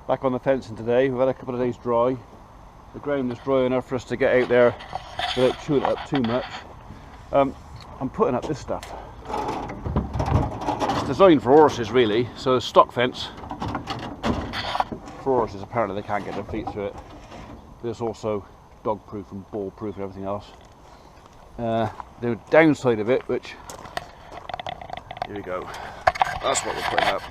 Back on the fencing today. We've had a couple of days dry. The ground is dry enough for us to get out there without chewing it up too much. I'm putting up this stuff. It's designed for horses really, so a stock fence for horses. Apparently they can't get their feet through it, but it's also dog proof and ball proof and everything else. The downside of it, which, here we go, that's what we're putting up.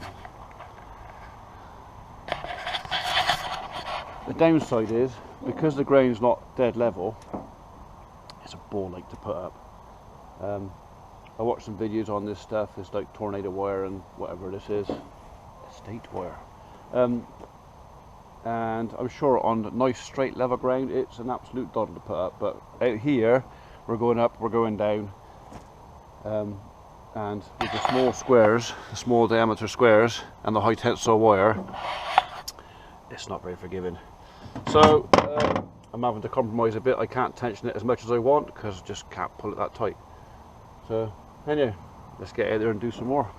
The downside is, because the ground's not dead level, it's a ball ache to put up. I watched some videos on this stuff. It's like tornado wire and whatever this is, estate wire. And I'm sure on nice straight level ground it's an absolute doddle to put up, but out here we're going up, we're going down, and with the small squares, the small diameter squares and the high tensile wire, it's not very forgiving. So I'm having to compromise a bit. I can't tension it as much as I want because I just can't pull it that tight. So anyway, let's get out there and do some more.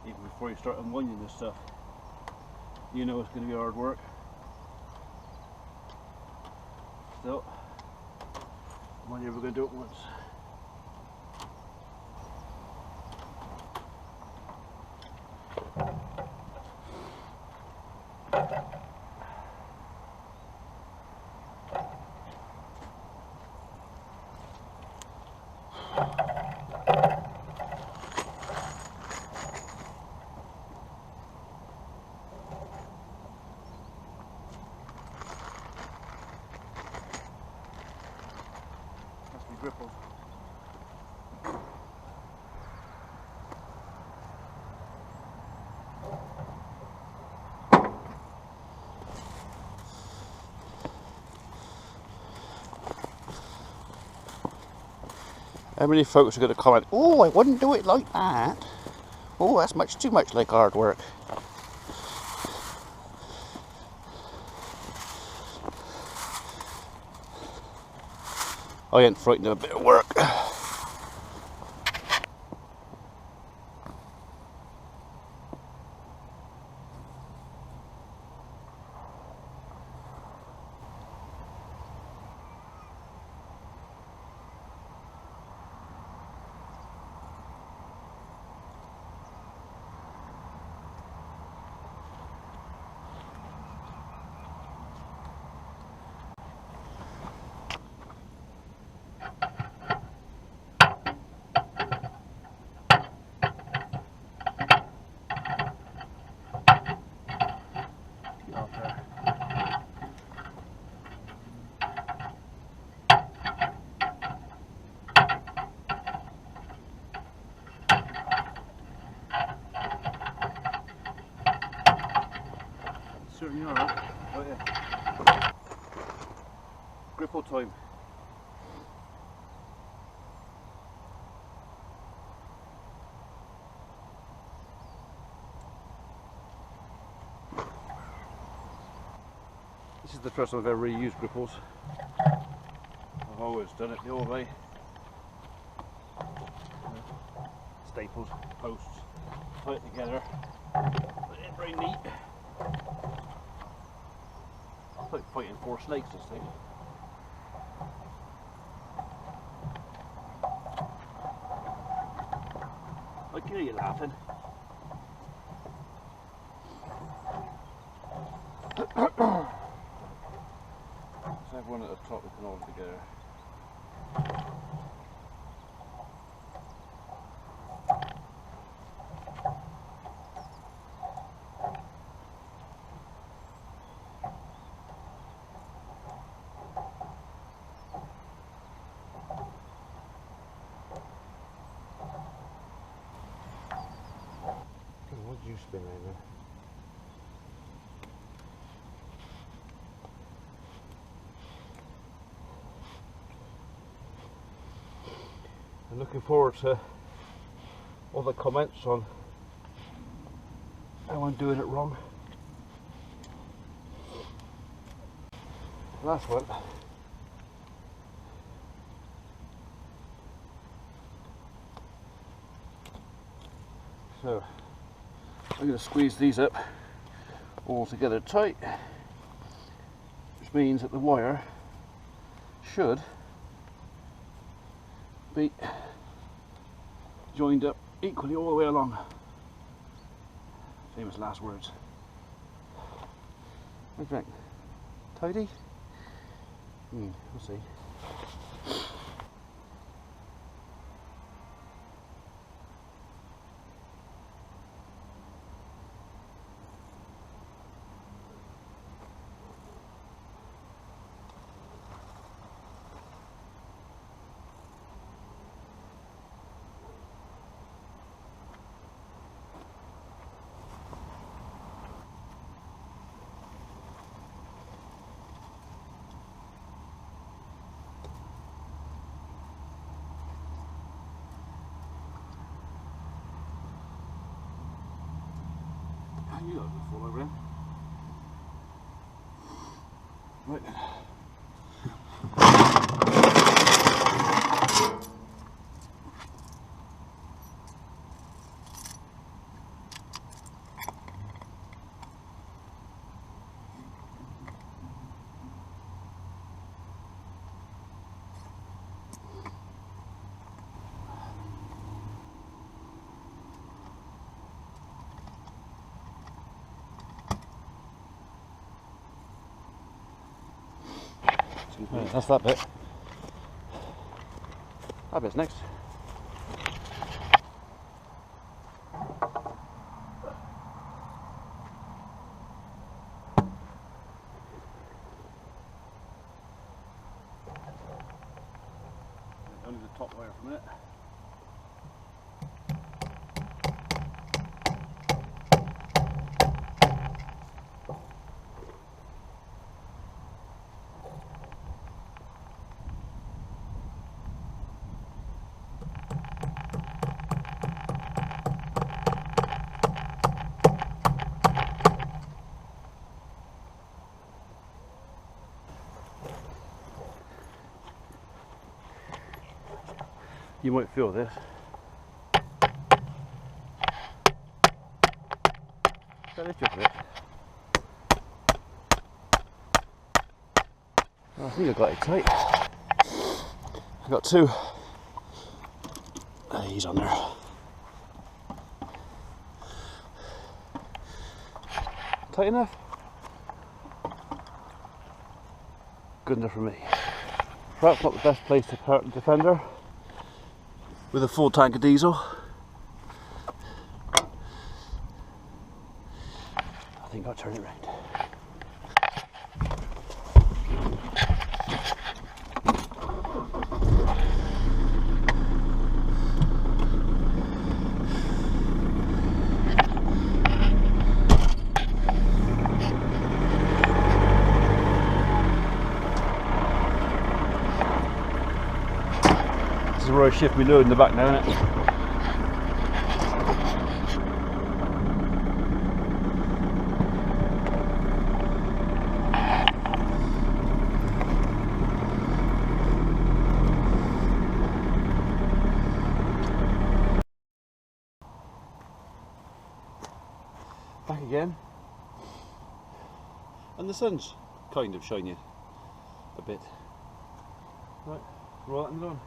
Even before you start unwinding this stuff, you know it's going to be hard work. Still, I'm only ever going to do it once. Ripples. How many folks are going to comment, "Oh, I wouldn't do it like that. Oh, that's much too much like hard work." I ain't frightened of a bit of work. Certainly are. Oh yeah. Gripple time. This is the first time I've ever really used gripples. I've always done it the old way. Staples, posts, put it together. Put it very neat. It's like fighting four snakes, this thing. can hear you laughing. So everyone at the top, we can hold it together. What did you spin around there? I'm looking forward to all the comments on how I'm doing it wrong. Last one. So I'm going to squeeze these up all together tight, which means that the wire should be joined up equally all the way along. Famous last words. What do you think? Tidy? We'll see. You got to fall over in. Right then. Right, that's that bit. That bit's next. Only the top wire from it. You might feel this. So let's just a bit. Oh, I think I got it tight. I've got two. He's on there. Tight enough? Good enough for me. Perhaps not the best place to park the Defender with a full tank of diesel. I think I'll turn it round. This is where I shift my load in the back now, isn't it? Back again, and the sun's kind of shining a bit. Right, roll it on.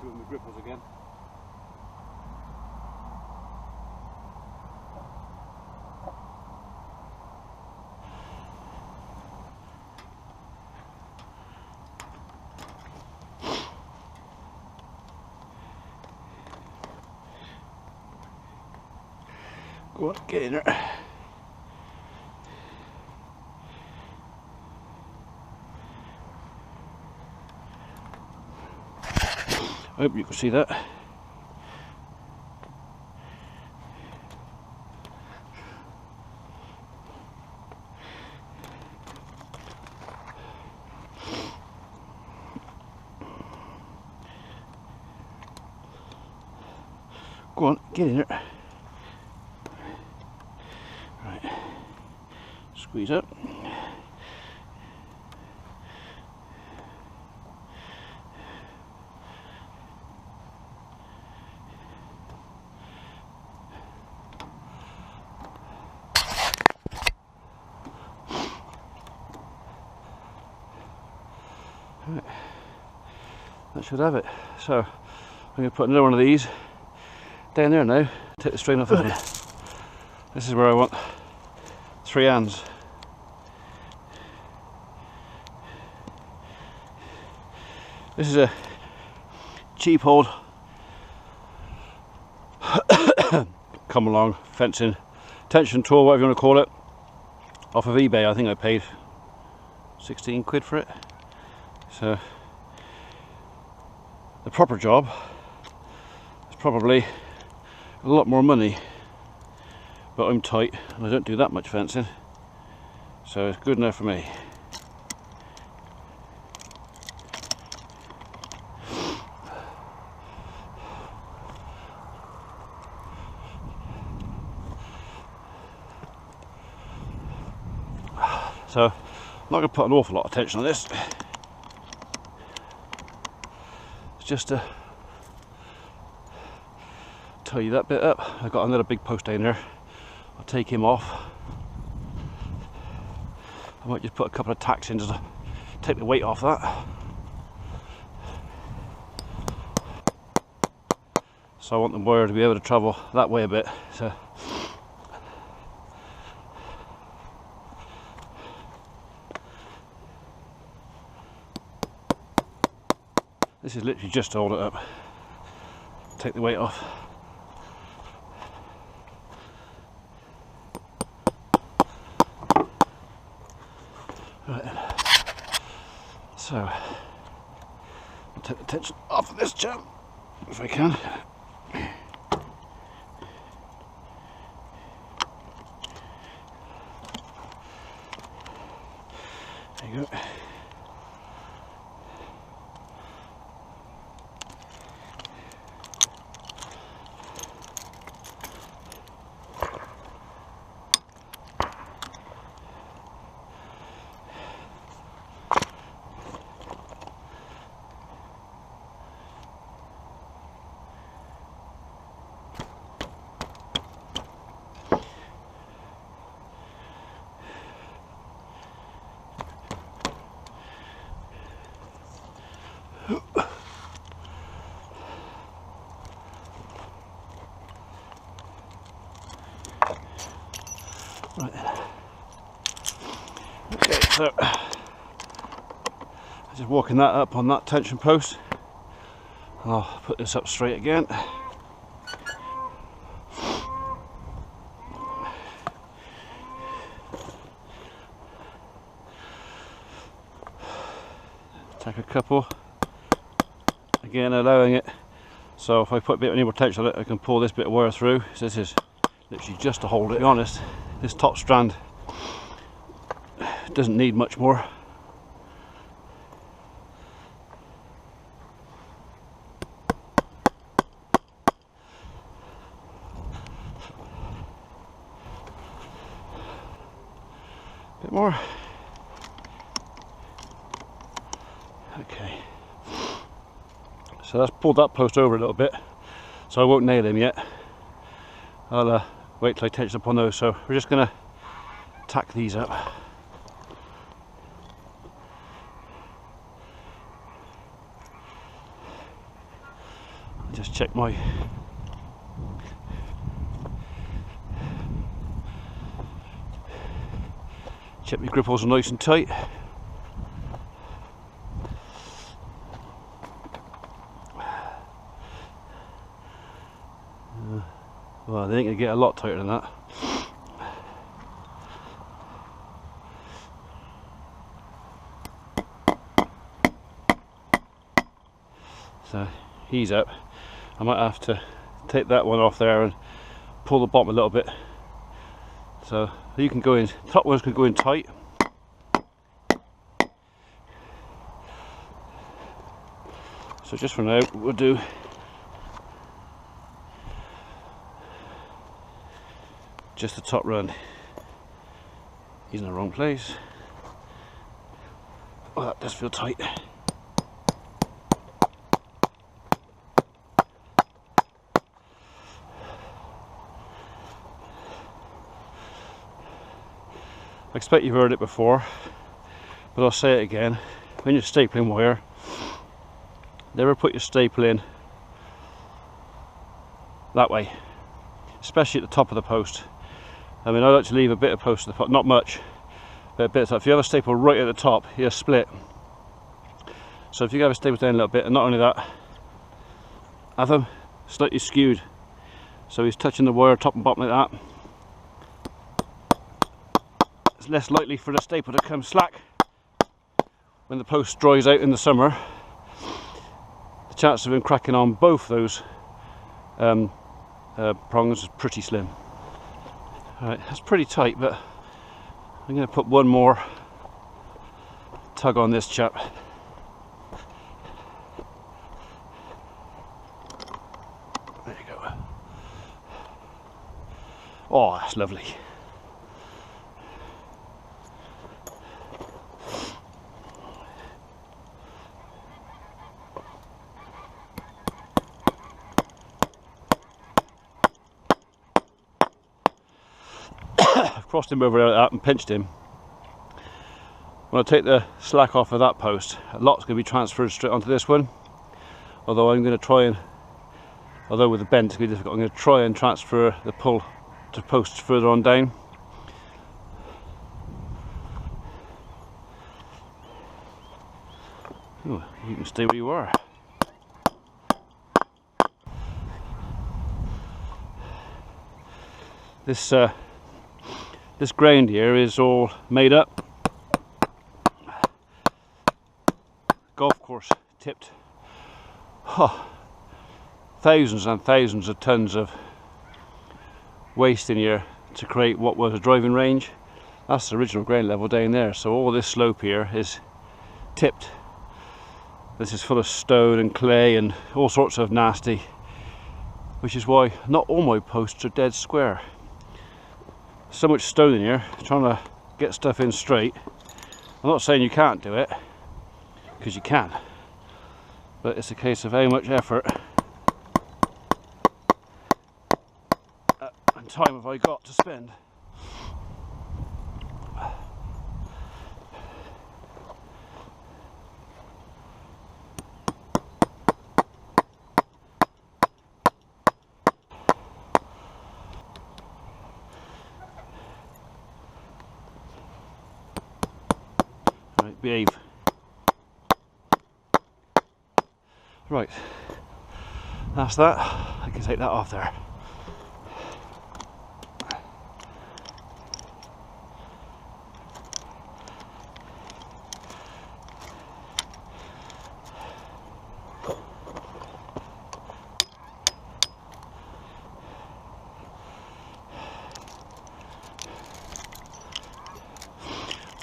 See what my grip was again. Go on, get in there. I hope you can see that. Go on, get in there. Right, squeeze up. Right. That should have it. So I'm going to put another one of these down there now. Take the strain off this one. This is where I want 3 hands. This is a cheap old come along fencing tension tool, whatever you want to call it, off of eBay. I think I paid 16 quid for it. So the proper job is probably a lot more money, but I'm tight and I don't do that much fencing, so it's good enough for me. So I'm not going to put an awful lot of tension on this. It's just to tidy that bit up. I've got another big post down there. I'll take him off. I might just put a couple of tacks in just to take the weight off that. So I want the wire to be able to travel that way a bit. So this is literally just to hold it up, take the weight off. Right then. So I'll take the tension off of this chap if I can. There you go. Right. Okay, so I'm just walking that up on that tension post. I'll put this up straight again. Take a couple. Again, allowing it. So if I put a bit any more tension on it, I can pull this bit of wire through. So this is literally just to hold it. To be honest, this top strand doesn't need much more. Bit more. Okay. So that's pulled that post over a little bit, so I won't nail him yet. I'll wait till I tension up on those. So we're just going to tack these up. check my grip holes are nice and tight. Well, they ain't gonna get a lot tighter than that. So he's up. I might have to take that one off there and pull the bottom a little bit. So you can go in, top ones can go in tight. So just for now, we'll do just the top run. He's in the wrong place. Oh, that does feel tight. I expect you've heard it before, but I'll say it again. When you're stapling wire, never put your staple in that way, especially at the top of the post. I mean, I like to leave a bit of post at the top, not much, but a bit of top. If you have a staple right at the top, you'll split. So if you have a staple down a little bit, and not only that, have them slightly skewed, so he's touching the wire top and bottom like that. It's less likely for the staple to come slack when the post dries out in the summer. The chance of him cracking on both those prongs is pretty slim. Alright, that's pretty tight, but I'm going to put one more tug on this chap. There you go. Oh, that's lovely. I've crossed him over like that and pinched him. When I take the slack off of that post, a lot's going to be transferred straight onto this one. Although I'm going to try and, although with the bend it's going to be difficult, I'm going to try and transfer the pull to posts further on down. Ooh, you can stay where you are. This ground here is all made up. Golf course tipped. Oh, thousands and thousands of tons of waste in here to create what was a driving range. That's the original ground level down there. So all this slope here is tipped. This is full of stone and clay and all sorts of nasty, which is why not all my posts are dead square. So much stone in here, trying to get stuff in straight. I'm not saying you can't do it, because you can, but it's a case of how much effort and time have I got to spend. Right, behave. Right, that's that. I can take that off there.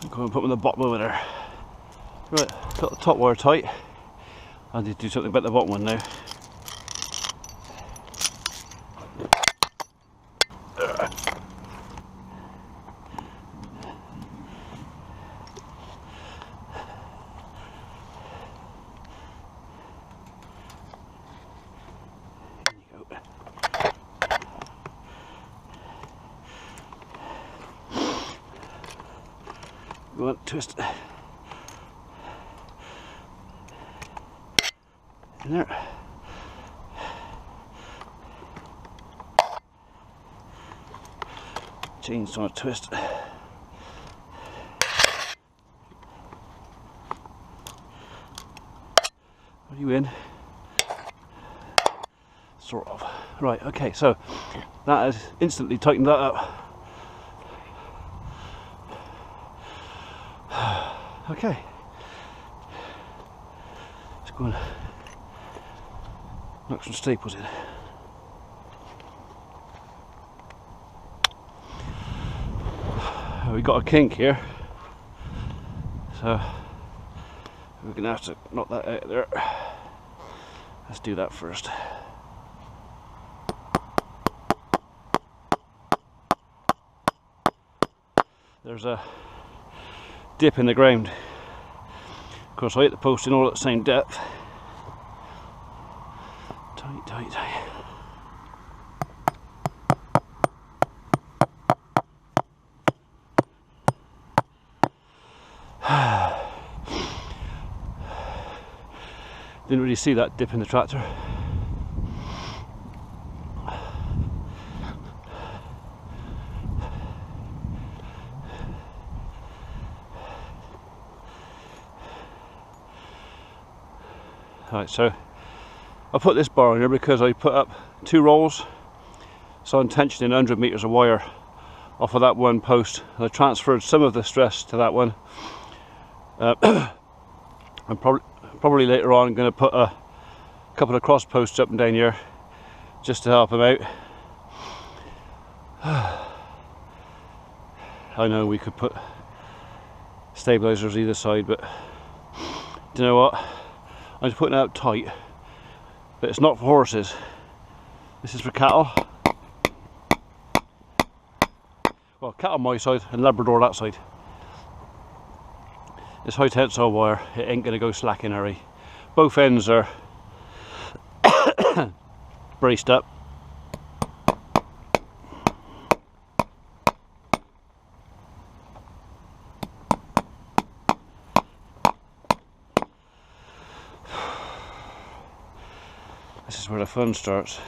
I'm going to put them in the bottom over there. Right, got the top wire tight. I need to do something about the bottom one now. Go on, twist. In there. chain's trying to twist. Are you in? Sort of. Right, okay, so that has instantly tightened that up. Okay. Let's go and knock some staples in. We've got a kink here, so we're going to have to knock that out of there. Let's do that first. There's a dip in the ground. Of course, I hit the post in all at the same depth. Tight, tight, tight. Didn't really see that dip in the tractor. Right, so I put this bar on here because I put up 2 rolls, so I'm tensioning 100 meters of wire off of that one post. I transferred some of the stress to that one. I'm probably later on going to put a couple of cross posts up and down here just to help them out. I know we could put stabilizers either side, but do you know what? I'm just putting it out tight, but it's not for horses. This is for cattle. Well, cattle my side and Labrador that side. It's high tensile wire, it ain't going to go slack in a hurry. Both ends are braced up. This is where the fun starts.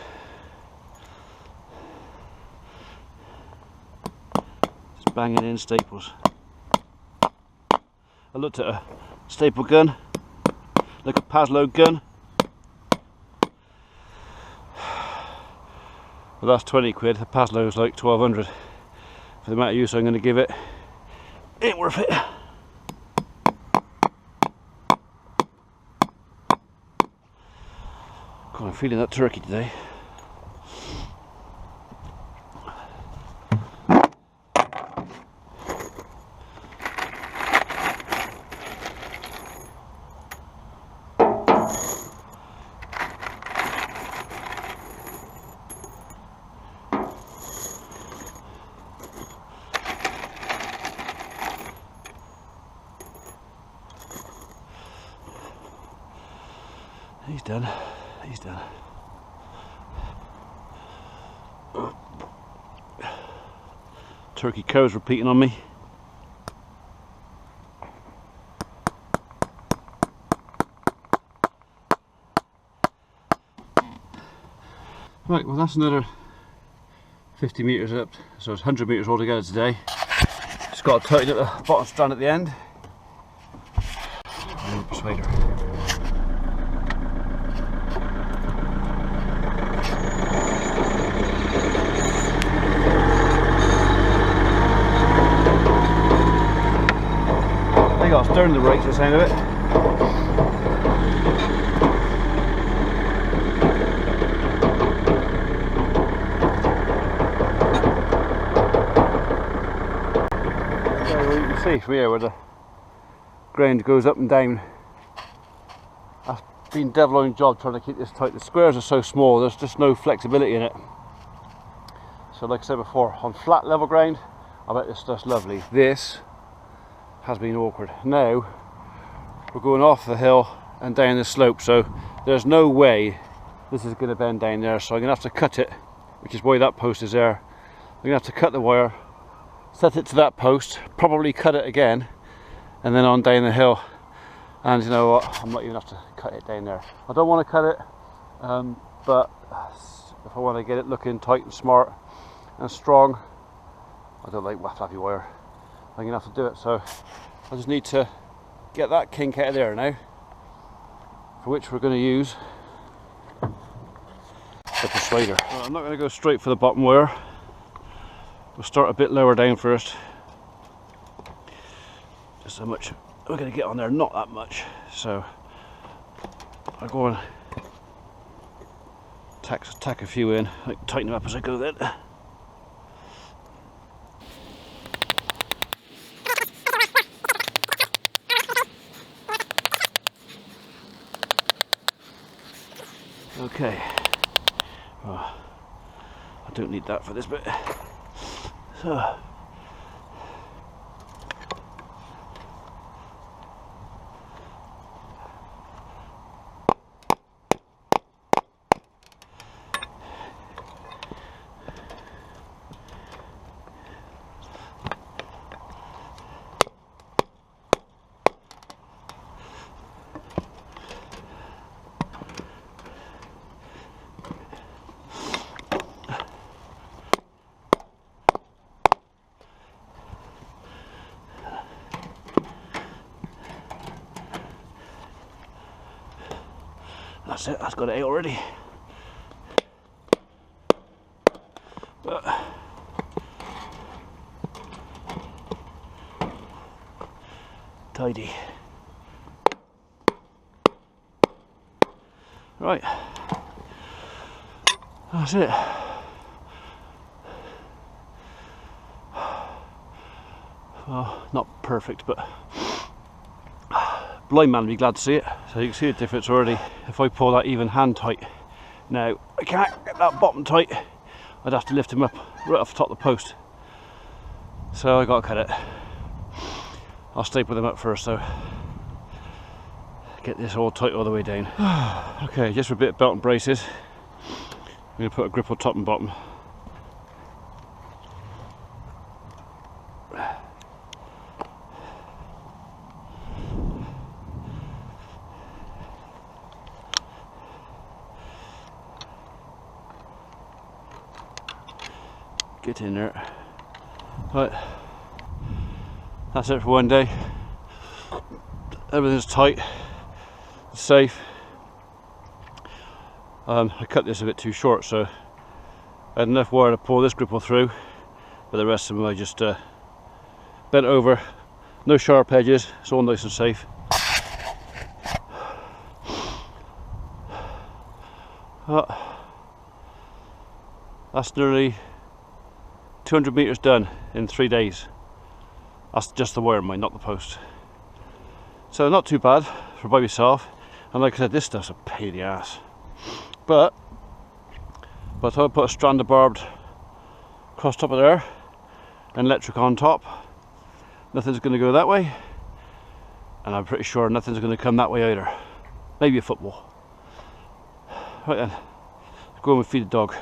Just banging in staples. I looked at a staple gun, like a Paslow gun. Well, that's 20 quid, the Paslow's like 1200. For the amount of use I'm going to give it, ain't worth it. God, I'm feeling that turkey today. He's done. He's done. Turkey cow's repeating on me. Right, well that's another 50 metres up, so it's 100 metres altogether today. Just got to tighten up the bottom strand at the end. And the persuader. I got to stern the brakes, the sound of it. You can see from here where the ground goes up and down. That's been a devil-own job trying to keep this tight. The squares are so small, there's just no flexibility in it. So like I said before, on flat level ground, I bet this stuff's lovely. This has been awkward. Now we're going off the hill and down the slope, so there's no way this is going to bend down there, so I'm going to have to cut it, which is why that post is there. I'm going to have to cut the wire, set it to that post, probably cut it again, and then on down the hill. And you know what, I'm not even have to cut it down there. I don't want to cut it, but if I want to get it looking tight and smart and strong, I don't like flappy wire. I'm gonna have to do it, so I just need to get that kink out of there now, for which we're going to use the persuader. Well, I'm not going to go straight for the bottom wire. We'll start a bit lower down first. Just how much we're going to get on there, not that much. So I'll go and tack a few in, like tighten them up as I go then. Okay, well, I don't need that for this bit. So, that's it, that's got it out already. But tidy. Right, that's it. Well, not perfect, but blind man will be glad to see it. So you can see the difference already. If I pull that even hand tight, now I can't get that bottom tight, I'd have to lift him up right off the top of the post. So I got to cut it. I'll staple them up first though. Get this all tight all the way down. Okay, just for a bit of belt and braces, I'm going to put a grip on top and bottom. Get in there. Right, that's it for one day. Everything's tight, it's safe. I cut this a bit too short, so I had enough wire to pull this gripple through, but the rest of them I just bent over. No sharp edges, it's all nice and safe. That's nearly 200 meters done in 3 days. That's just the wire, mind, not the post. So not too bad for by myself. And like I said, this stuff's a pain in the ass. But by the time I put a strand of barbed across top of there and electric on top, nothing's going to go that way, and I'm pretty sure nothing's going to come that way either. Maybe a football. Right then, let's go and feed the dog.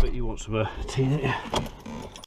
But you want some tea, don't you?